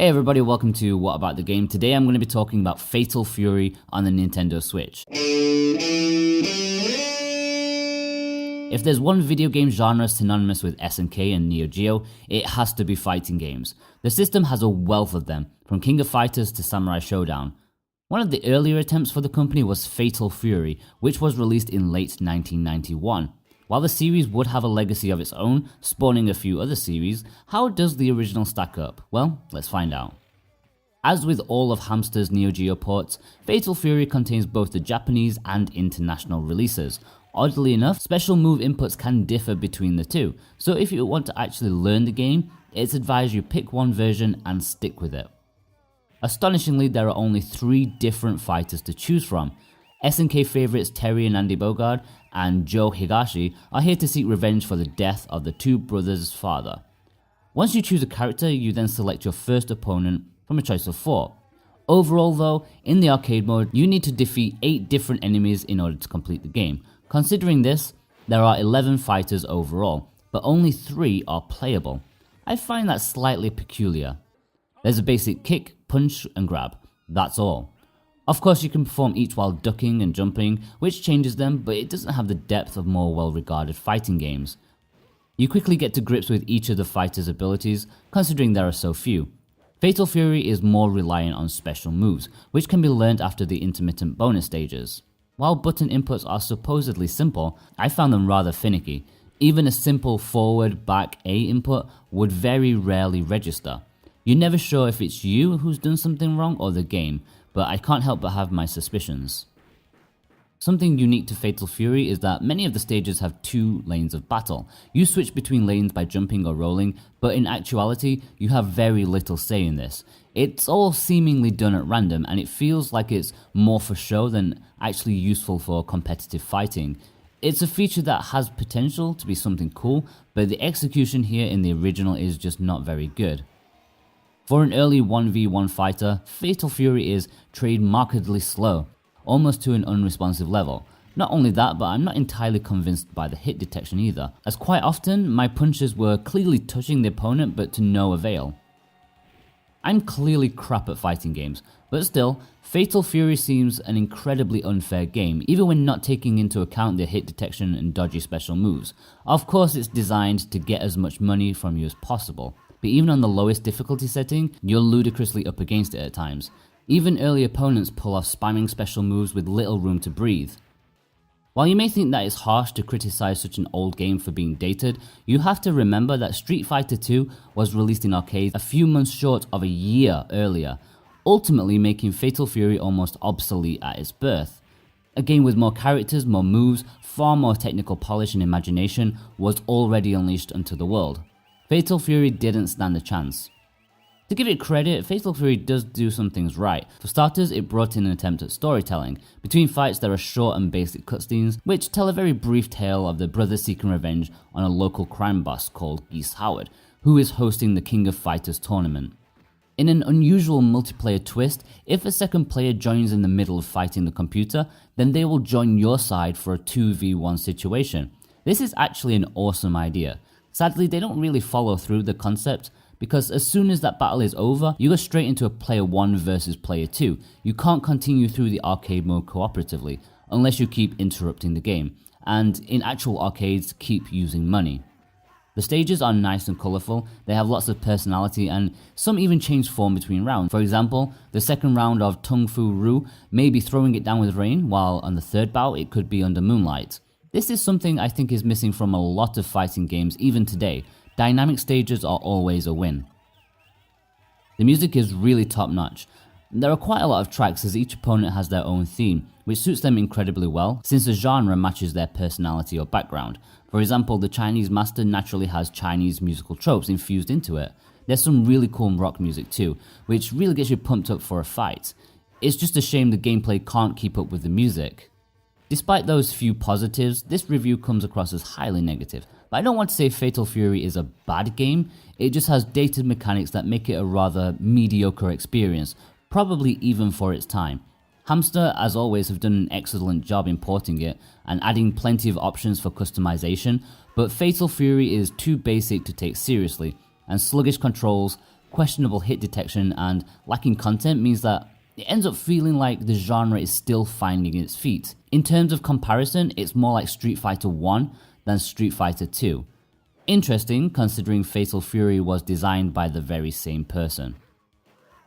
Hey everybody, welcome to What About the Game. Today I'm going to be talking about Fatal Fury on the Nintendo Switch. If there's one video game genre synonymous with SNK and Neo Geo, it has to be fighting games. The system has a wealth of them, from King of Fighters to Samurai Showdown. One of the earlier attempts for the company was Fatal Fury, which was released in late 1991. While the series would have a legacy of its own, spawning a few other series, how does the original stack up? Well, let's find out. As with all of Hamster's Neo Geo ports, Fatal Fury contains both the Japanese and international releases. Oddly enough, special move inputs can differ between the two, so if you want to actually learn the game, it's advised you pick one version and stick with it. Astonishingly, there are only 3 different fighters to choose from. SNK favourites Terry and Andy Bogard and Joe Higashi are here to seek revenge for the death of the 2 brothers' father. Once you choose a character, you then select your first opponent from a choice of 4. Overall though, in the arcade mode, you need to defeat 8 different enemies in order to complete the game. Considering this, there are 11 fighters overall, but only 3 are playable. I find that slightly peculiar. There's a basic kick, punch and grab, that's all. Of course you can perform each while ducking and jumping, which changes them, but it doesn't have the depth of more well-regarded fighting games. You quickly get to grips with each of the fighters' abilities, considering there are so few. Fatal Fury is more reliant on special moves, which can be learned after the intermittent bonus stages. While button inputs are supposedly simple, I found them rather finicky. Even a simple forward, back, A input would very rarely register. You're never sure if it's you who's done something wrong or the game, but I can't help but have my suspicions. Something unique to Fatal Fury is that many of the stages have 2 lanes of battle. You switch between lanes by jumping or rolling, but in actuality, you have very little say in this. It's all seemingly done at random, and it feels like it's more for show than actually useful for competitive fighting. It's a feature that has potential to be something cool, but the execution here in the original is just not very good. For an early 1v1 fighter, Fatal Fury is trademarkedly slow, almost to an unresponsive level. Not only that, but I'm not entirely convinced by the hit detection either, as quite often my punches were clearly touching the opponent but to no avail. I'm clearly crap at fighting games, but still, Fatal Fury seems an incredibly unfair game, even when not taking into account the hit detection and dodgy special moves. Of course it's designed to get as much money from you as possible, but even on the lowest difficulty setting, you're ludicrously up against it at times. Even early opponents pull off spamming special moves with little room to breathe. While you may think that it's harsh to criticize such an old game for being dated, you have to remember that Street Fighter II was released in arcades a few months short of a year earlier, ultimately making Fatal Fury almost obsolete at its birth. A game with more characters, more moves, far more technical polish and imagination was already unleashed onto the world. Fatal Fury didn't stand a chance. To give it credit, Fatal Fury does do some things right. For starters, it brought in an attempt at storytelling. Between fights there are short and basic cutscenes, which tell a very brief tale of the brothers seeking revenge on a local crime boss called Geese Howard, who is hosting the King of Fighters tournament. In an unusual multiplayer twist, if a second player joins in the middle of fighting the computer, then they will join your side for a 2v1 situation. This is actually an awesome idea. Sadly, they don't really follow through the concept, because as soon as that battle is over, you go straight into a player 1 versus player 2. You can't continue through the arcade mode cooperatively, unless you keep interrupting the game, and in actual arcades, keep using money. The stages are nice and colourful, they have lots of personality, and some even change form between rounds. For example, the second round of Tung Fu Ru may be throwing it down with rain, while on the third bout it could be under moonlight. This is something I think is missing from a lot of fighting games even today. Dynamic stages are always a win. The music is really top notch. There are quite a lot of tracks as each opponent has their own theme, which suits them incredibly well since the genre matches their personality or background. For example, the Chinese master naturally has Chinese musical tropes infused into it. There's some really cool rock music too, which really gets you pumped up for a fight. It's just a shame the gameplay can't keep up with the music. Despite those few positives, this review comes across as highly negative. But I don't want to say Fatal Fury is a bad game, it just has dated mechanics that make it a rather mediocre experience, probably even for its time. Hamster, as always, have done an excellent job importing it and adding plenty of options for customization, but Fatal Fury is too basic to take seriously, and Sluggish Controls questionable hit detection and lacking content means that it ends up feeling like the genre is still finding its feet. In terms of comparison, it's more like Street Fighter 1 than Street Fighter 2. Interesting, considering Fatal Fury was designed by the very same person.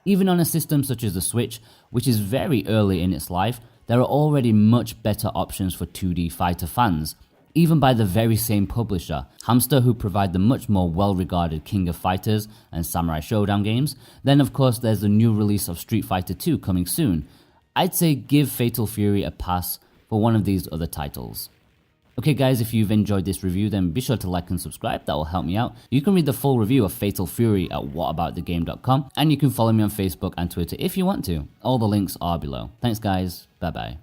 Even on a system such as the Switch, which is very early in its life, there are already much better options for 2D fighter fans, even by the very same publisher, Hamster, who provide the much more well-regarded King of Fighters and Samurai Showdown games. Then of course there's the new release of Street Fighter 2 coming soon. I'd say give Fatal Fury a pass for one of these other titles. Okay guys, if you've enjoyed this review then be sure to like and subscribe, that will help me out. You can read the full review of Fatal Fury at whataboutthegame.com, and you can follow me on Facebook and Twitter if you want to. All the links are below. Thanks guys, bye bye.